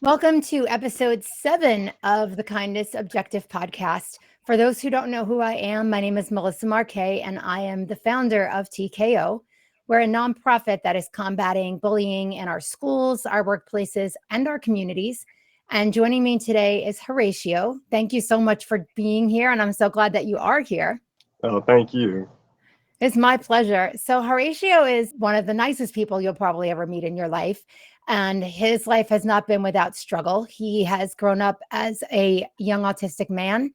Welcome to episode 7 of the Kindness Objective podcast. For those who don't know who I am, my name is Melissa Marquais, and I am the founder of TKO. We're a nonprofit that is combating bullying in our schools, our workplaces, and our communities. And joining me today is Horatio. Thank you so much for being here, and I'm so glad that you are here. Oh, thank you. It's my pleasure. So Horatio is one of the nicest people you'll probably ever meet in your life. And his life has not been without struggle. He has grown up as a young autistic man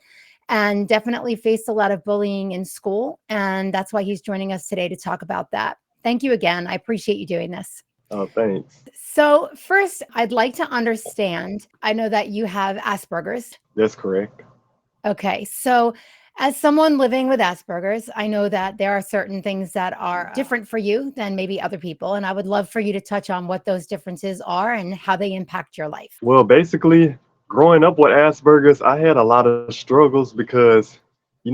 and definitely faced a lot of bullying in school. And that's why he's joining us today to talk about that. Thank you again. I appreciate you doing this. Oh, thanks. So first, I'd like to understand, I know that you have Asperger's. That's correct. Okay, so as someone living with Asperger's, I know that there are certain things that are different for you than maybe other people. And I would love for you to touch on what those differences are and how they impact your life. Well, basically, growing up with Asperger's, I had a lot of struggles because,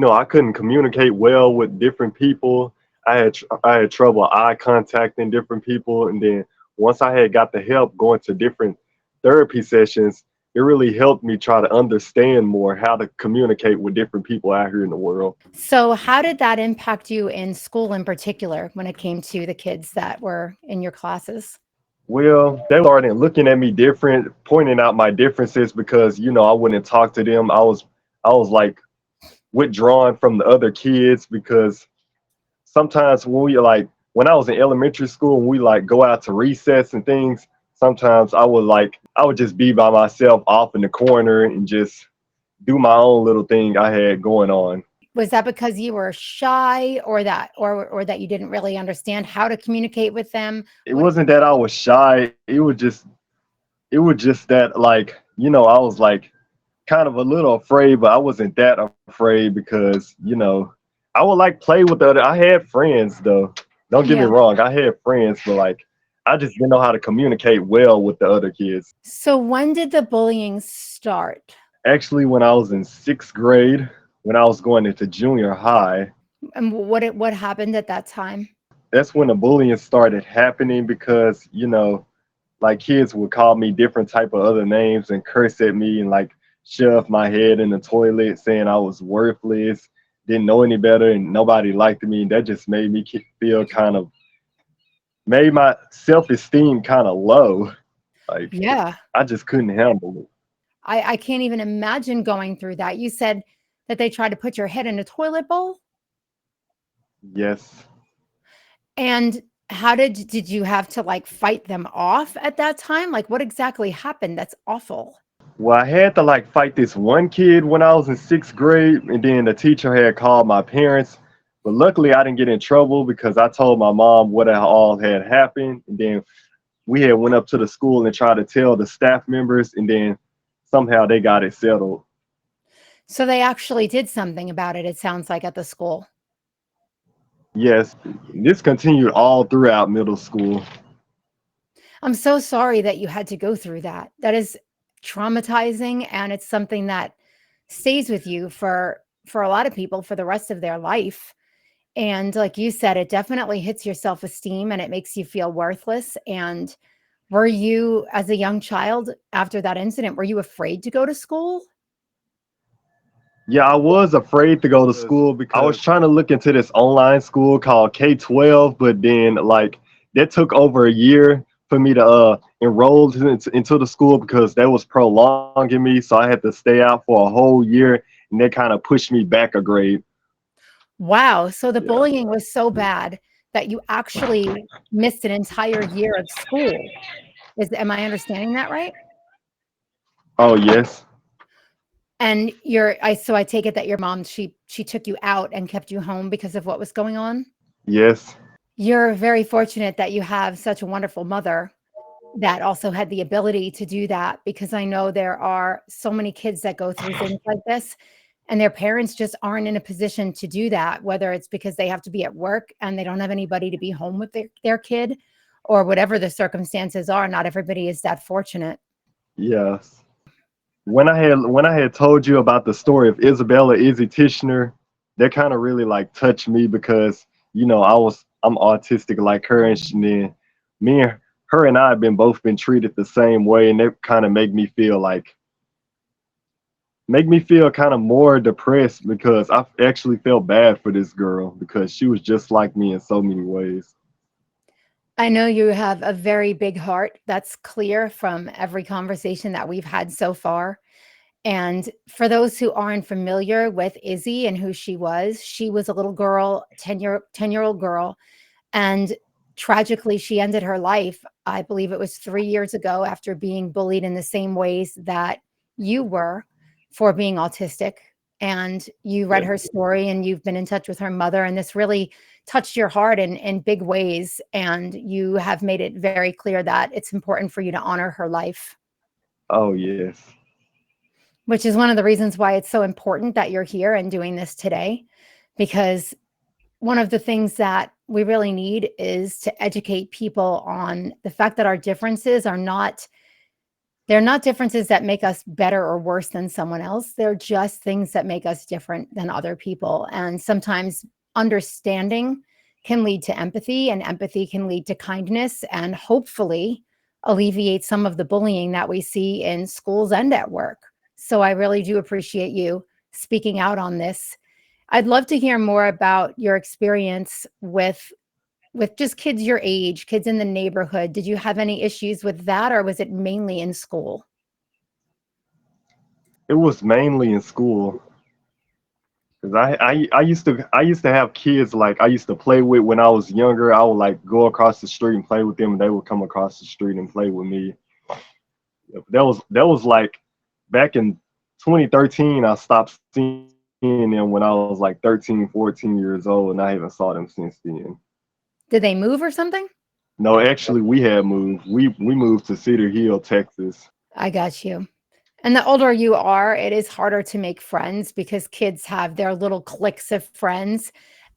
I couldn't communicate well with different people. I had trouble eye contacting different people, and then once I had got the help going to different therapy sessions, it really helped me try to understand more how to communicate with different people out here in the world. So, how did that impact you in school in particular when it came to the kids that were in your classes? Well, they started looking at me different, pointing out my differences because, I wouldn't talk to them. I was like withdrawn from the other kids because sometimes when I was in elementary school and we like go out to recess and things, sometimes I would just be by myself off in the corner and just do my own little thing I had going on. Was that because you were shy or that you didn't really understand how to communicate with them? It wasn't that I was shy. It was just that I was like kind of a little afraid, but I wasn't that afraid because, I would like play with the other. I had friends though. Don't get me Yeah. wrong. I had friends, but I just didn't know how to communicate well with the other kids. So, when did the bullying start? Actually, when I was in sixth grade, when I was going into junior high, And what happened at that time? that's when the bullying started happening because, like kids would call me different type of other names and curse at me and like shove my head in the toilet saying I was worthless, didn't know any better, and nobody liked me. And that just made me feel made my self-esteem kind of low. Like Yeah. I just couldn't handle it. I can't even imagine going through that. You said that they tried to put your head in a toilet bowl? Yes. And how did you have to like fight them off at that time? Like what exactly happened? That's awful. Well, I had to like fight this one kid when I was in sixth grade, and then the teacher had called my parents. But luckily, I didn't get in trouble because I told my mom what all had happened, and then we had went up to the school and tried to tell the staff members, and then somehow they got it settled. So they actually did something about it, it sounds like, at the school. Yes, this continued all throughout middle school. I'm so sorry that you had to go through that. That is traumatizing, and it's something that stays with you for a lot of people for the rest of their life. And like you said, it definitely hits your self-esteem and it makes you feel worthless. And were you, as a young child, after that incident, were you afraid to go to school? Yeah, I was afraid to go to school because I was trying to look into this online school called K-12, but then that took over a year for me to enroll into the school because that was prolonging me, so I had to stay out for a whole year, and that kind of pushed me back a grade. Wow. So the Yeah. bullying was so bad that you actually missed an entire year of school. Am I understanding that right? Oh yes, And so I take it that your mom, she took you out and kept you home because of what was going on. yes, You're very fortunate that you have such a wonderful mother that also had the ability to do that, because I know there are so many kids that go through things like this and their parents just aren't in a position to do that, whether it's because they have to be at work and they don't have anybody to be home with their kid, or whatever the circumstances are. Not everybody is that fortunate. yes. When I had told you about the story of Isabella Izzy Tishner, that kind of really like touched me because I'm autistic like her, and then me and her and I have both been treated the same way, and it kind of make me feel kind of more depressed because I actually felt bad for this girl because she was just like me in so many ways. I know you have a very big heart. That's clear from every conversation that we've had so far. And for those who aren't familiar with Izzy and who she was a little girl, 10-year-old girl. And tragically, she ended her life, I believe it was 3 years ago, after being bullied in the same ways that you were for being autistic. And you read Yeah. her story and you've been in touch with her mother. And this really touched your heart in big ways. And you have made it very clear that it's important for you to honor her life, Oh yes. which is one of the reasons why it's so important that you're here and doing this today, because one of the things that we really need is to educate people on the fact that our differences are not, they're not differences that make us better or worse than someone else. They're just things that make us different than other people. And sometimes understanding can lead to empathy, and empathy can lead to kindness, and hopefully alleviate some of the bullying that we see in schools and at work. So I really do appreciate you speaking out on this. I'd love to hear more about your experience with just kids your age, kids in the neighborhood. Did you have any issues with that, or was it mainly in school? It was mainly in school. Cause I used to have kids like I used to play with when I was younger. I would like go across the street and play with them, and they would come across the street and play with me. That was like back in 2013. I stopped seeing them when I was like 13, 14 years old, and I haven't saw them since then. Did they move or something? No, actually, we had moved. We moved to Cedar Hill, Texas. I got you. And the older you are, it is harder to make friends because kids have their little cliques of friends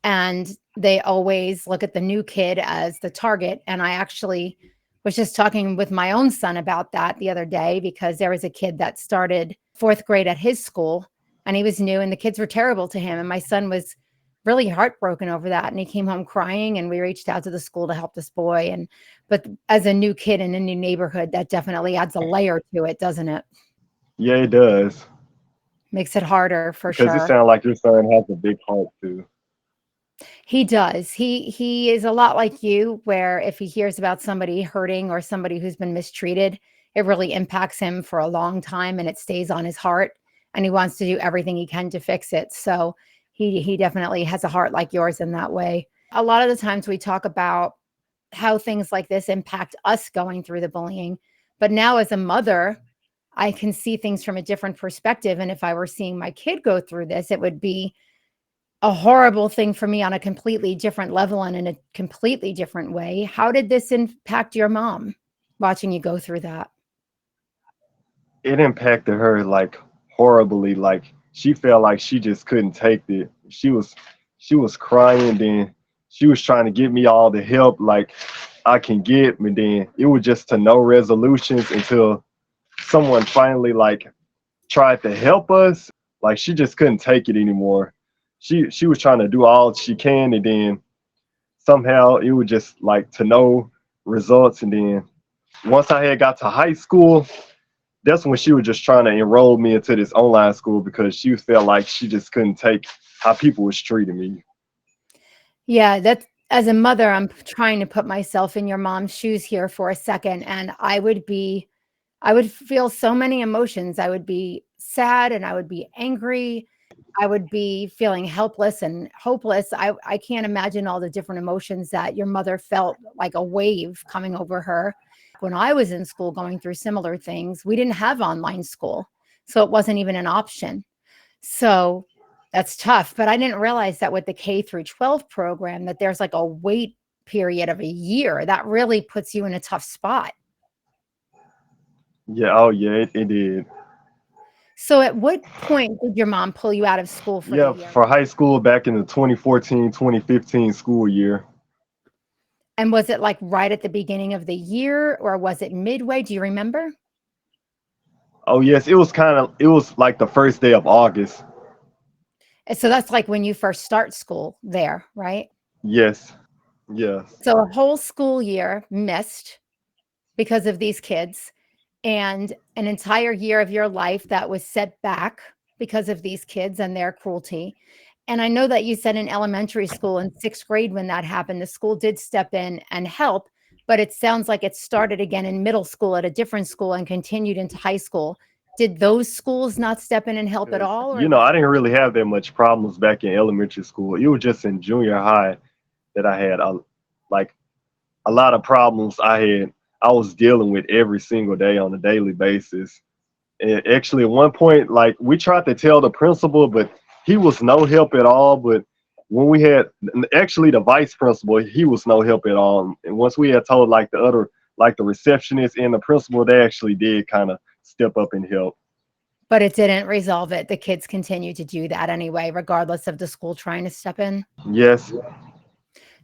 and they always look at the new kid as the target. And I actually was just talking with my own son about that the other day because there was a kid that started fourth grade at his school and he was new and the kids were terrible to him. And my son was really heartbroken over that. And he came home crying and we reached out to the school to help this boy. And, but as a new kid in a new neighborhood, that definitely adds a layer to it, doesn't it? Yeah, it does. Makes it harder for Because it sure. sounds like your son has a big heart too. He does. He is a lot like you, where if he hears about somebody hurting or somebody who's been mistreated, it really impacts him for a long time and it stays on his heart and he wants to do everything he can to fix it. So he definitely has a heart like yours in that way. A lot of the times we talk about how things like this impact us going through the bullying, but now as a mother, I can see things from a different perspective. And if I were seeing my kid go through this, it would be a horrible thing for me on a completely different level and in a completely different way. How did this impact your mom watching you go through that? It impacted her like horribly. Like she felt like she just couldn't take it. She was crying. Then she was trying to get me all the help like I can get, but then it was just to no resolutions until someone finally like tried to help us. Like she just couldn't take it anymore. She was trying to do all she can, and then somehow it was just like to no results. And then once I had got to high school, that's when she was just trying to enroll me into this online school because she felt like she just couldn't take how people was treating me. Yeah, that's as a mother, I'm trying to put myself in your mom's shoes here for a second. And I would feel so many emotions. I would be sad and I would be angry. I would be feeling helpless and hopeless. I can't imagine all the different emotions that your mother felt like a wave coming over her. When I was in school going through similar things, we didn't have online school. So it wasn't even an option. So that's tough. But I didn't realize that with the K through 12 program, that there's like a wait period of a year. That really puts you in a tough spot. Yeah, oh yeah, it did. So at what point did your mom pull you out of school for the Yeah, year? for high school back in the 2014, 2015 school year. And was it like right at the beginning of the year or was it midway? Do you remember? Oh yes, it was like the first day of August. And so that's like when you first start school there, right? Yes. Yes. So a whole school year missed. because of these kids, and an entire year of your life that was set back because of these kids and their cruelty. And I know that you said in elementary school in sixth grade when that happened, the school did step in and help, but it sounds like it started again in middle school at a different school and continued into high school. Did those schools not step in and help at 'Cause, all? Or you know, I didn't really have that much problems back in elementary school. It was just in junior high that I had like a lot of problems I was dealing with every single day on a daily basis. And actually, at one point, like we tried to tell the principal, but he was no help at all. But when we had actually the vice principal, he was no help at all. And once we had told like the other, like the receptionist and the principal, they actually did kind of step up and help. but it didn't resolve it. The kids continue to do that anyway, regardless of the school trying to step in. Yes,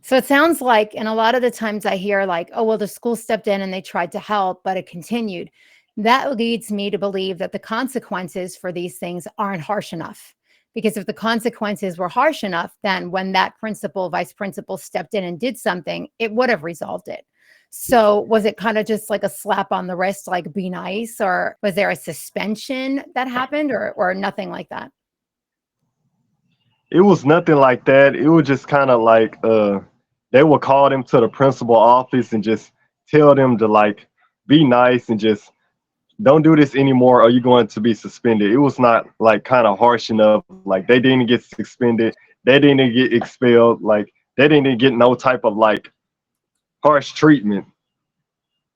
So it sounds like, and a lot of the times I hear like, oh, well, the school stepped in and they tried to help, but it continued. That leads me to believe that the consequences for these things aren't harsh enough. Because if the consequences were harsh enough, then when that principal, vice principal stepped in and did something, it would have resolved it. So was it kind of just like a slap on the wrist, like be nice, or was there a suspension that happened, or nothing like that? it was nothing like that. It was just kind of like they would call them to the principal office and just tell them to like be nice and just don't do this anymore or you're going to be suspended. It was not like kind of harsh enough. Like they didn't get suspended, they didn't get expelled, like they didn't get no type of like harsh treatment.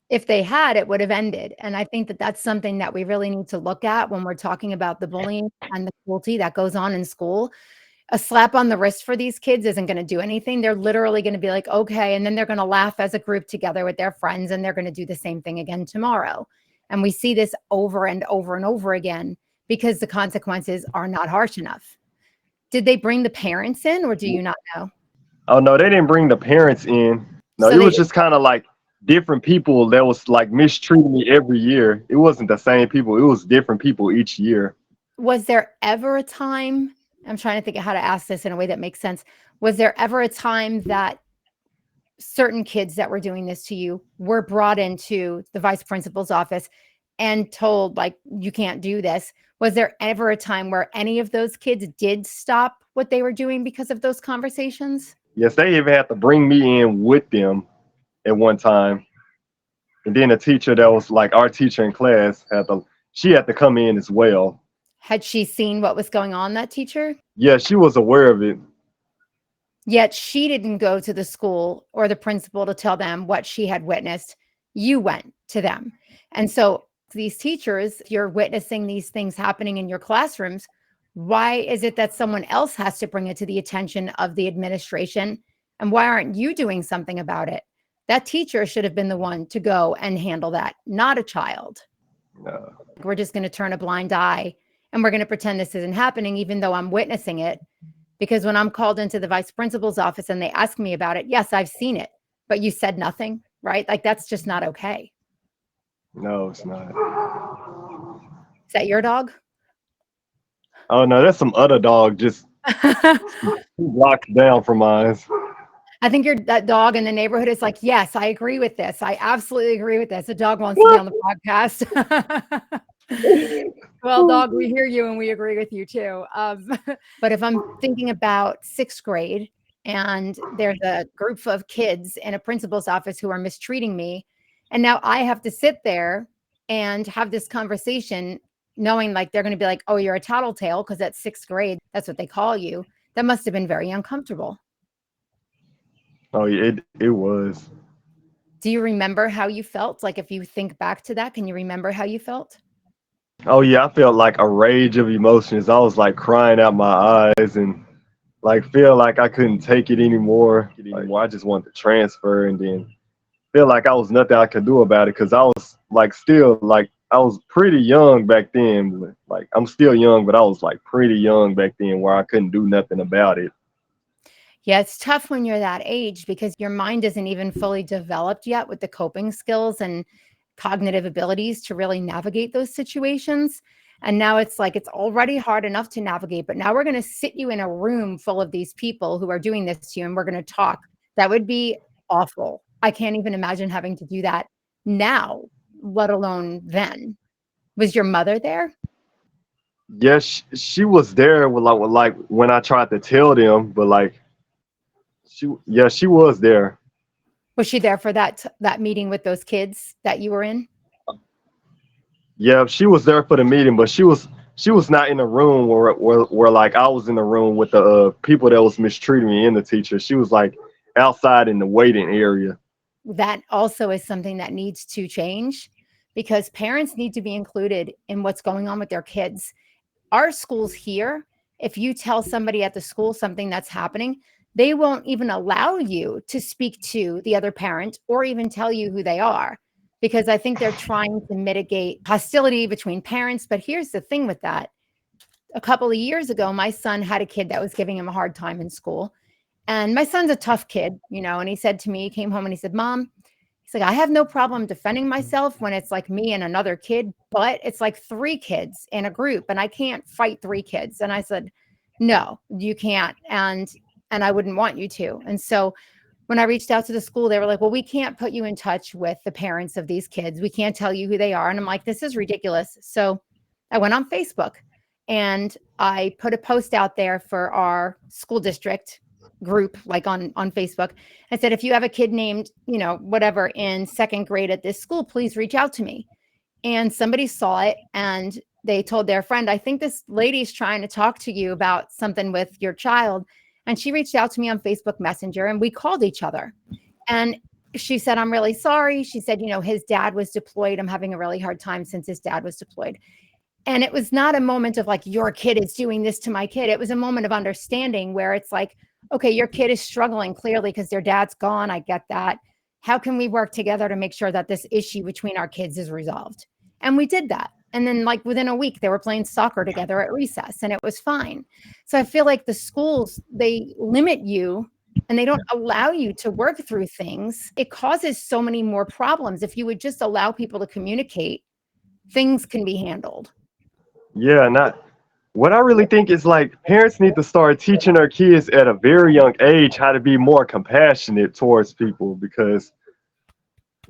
If they had, it would have ended. And I think that that's something that we really need to look at when we're talking about the bullying and the cruelty that goes on in school. A slap on the wrist for these kids isn't going to do anything. They're literally going to be like, okay. And then they're going to laugh as a group together with their friends, and they're going to do the same thing again tomorrow. And we see this over and over and over again because the consequences are not harsh enough. Did they bring the parents in, or do you not know? Oh no, they didn't bring the parents in. No, So it was they just kind of like different people that was like mistreating me every year. It wasn't the same people, it was different people each year. Was there ever a time, I'm trying to think of how to ask this in a way that makes sense. Was there ever a time that certain kids that were doing this to you were brought into the vice principal's office and told, like, you can't do this? Was there ever a time where any of those kids did stop what they were doing because of those conversations? Yes, they even had to bring me in with them at one time. And then a teacher that was like our teacher in class she had to come in as well. Had she seen what was going on, that teacher? Yeah, she was aware of it. Yet she didn't go to the school or the principal to tell them what she had witnessed. You went to them. And so these teachers, if you're witnessing these things happening in your classrooms, why is it that someone else has to bring it to the attention of the administration? And why aren't you doing something about it? That teacher should have been the one to go and handle that, not a child. Uh, We're just going to turn a blind eye and we're going to pretend this isn't happening, even though I'm witnessing it. Because when I'm called into the vice principal's office and they ask me about it, yes, I've seen it, but you said nothing, right? Like, that's just not okay. no, it's not. Is that your dog? Oh no, that's some other dog just I 2 blocks down from mine. think that dog in the neighborhood is like, yes, I agree with this. I absolutely agree with this. The dog wants to be on the podcast. Well, dog, we hear you and we agree with you too. But if I'm thinking about sixth grade and there's a group of kids in a principal's office who are mistreating me, and now I have to sit there and have this conversation knowing like they're going to be like, oh, you're a tattletale because that's sixth grade. That's what they call you. That must have been very uncomfortable. Oh yeah, it was. Do you remember how you felt? Like, if you think back to that, can you remember how you felt? Oh yeah, I felt like a rage of emotions. I was like crying out my eyes and like feel like I couldn't take it anymore. I just wanted to transfer and then feel like I was nothing I could do about it because I was like still like I was pretty young back then. Like I'm still young, but I was like pretty young back then where I couldn't do nothing about it. Yeah, it's tough when you're that age because your mind isn't even fully developed yet with the coping skills and cognitive abilities to really navigate those situations. And now it's like it's already hard enough to navigate, but now we're going to sit you in a room full of these people who are doing this to you and we're going to talk. That would be awful. I can't even imagine having to do that now, let alone then. Was your mother there? Yes, she was there with like when I tried to tell them, but like she was there. Was she there for that meeting with those kids that you were in? Yeah, she was there for the meeting, but she was not in the room where like I was in the room with the people that was mistreating me and the teacher. She was like outside in the waiting area. That also is something that needs to change, because parents need to be included in what's going on with their kids. Our schools here, if you tell somebody at the school something that's happening, they won't even allow you to speak to the other parent or even tell you who they are, because I think they're trying to mitigate hostility between parents. But here's the thing with that. A couple of years ago, my son had a kid that was giving him a hard time in school. And my son's a tough kid, and he said to me, he came home and he said, Mom, he's like, I have no problem defending myself when it's like me and another kid, but it's like three kids in a group and I can't fight three kids. And I said, no, you can't. And I wouldn't want you to. And so when I reached out to the school, they were like, well, we can't put you in touch with the parents of these kids. We can't tell you who they are. And I'm like, this is ridiculous. So I went on Facebook and I put a post out there for our school district group, like on Facebook. I said, if you have a kid named, whatever in second grade at this school, please reach out to me. And somebody saw it and they told their friend, I think this lady's trying to talk to you about something with your child. And she reached out to me on Facebook Messenger and we called each other. And she said, I'm really sorry. She said, his dad was deployed. I'm having a really hard time since his dad was deployed. And it was not a moment of like, your kid is doing this to my kid. It was a moment of understanding where it's like, okay, your kid is struggling clearly because their dad's gone. I get that. How can we work together to make sure that this issue between our kids is resolved? And we did that. And then like within a week, they were playing soccer together at recess and it was fine. So I feel like the schools, they limit you and they don't allow you to work through things. It causes so many more problems. If you would just allow people to communicate, things can be handled. Yeah, not what I really think is like parents need to start teaching their kids at a very young age how to be more compassionate towards people because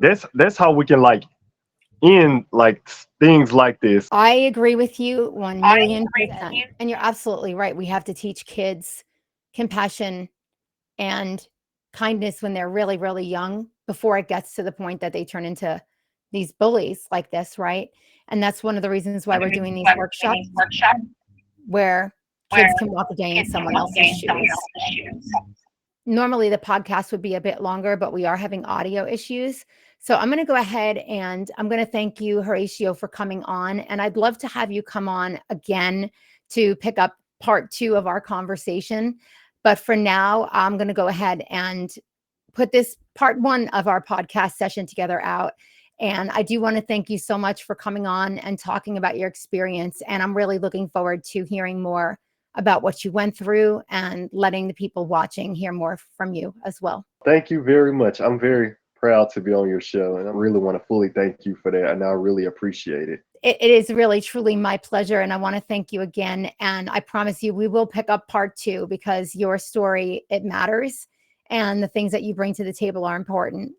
that's how we can like end like things like this. I agree with you 1,000,000%. And you're absolutely right. We have to teach kids compassion and kindness when they're really, really young before it gets to the point that they turn into these bullies like this, right? And that's one of the reasons why we're doing these workshops where kids can walk a day in someone else's shoes. Normally the podcast would be a bit longer, but we are having audio issues. So I'm going to go ahead and I'm going to thank you, Horatio, for coming on. And I'd love to have you come on again to pick up part 2 of our conversation. But for now, I'm going to go ahead and put this part 1 of our podcast session together out. And I do want to thank you so much for coming on and talking about your experience. And I'm really looking forward to hearing more about what you went through and letting the people watching hear more from you as well. Thank you very much. I'm very proud to be on your show and I really want to fully thank you for that and I really appreciate it. It is really, truly my pleasure. And I want to thank you again. And I promise you, we will pick up part 2 because your story, it matters. And the things that you bring to the table are important.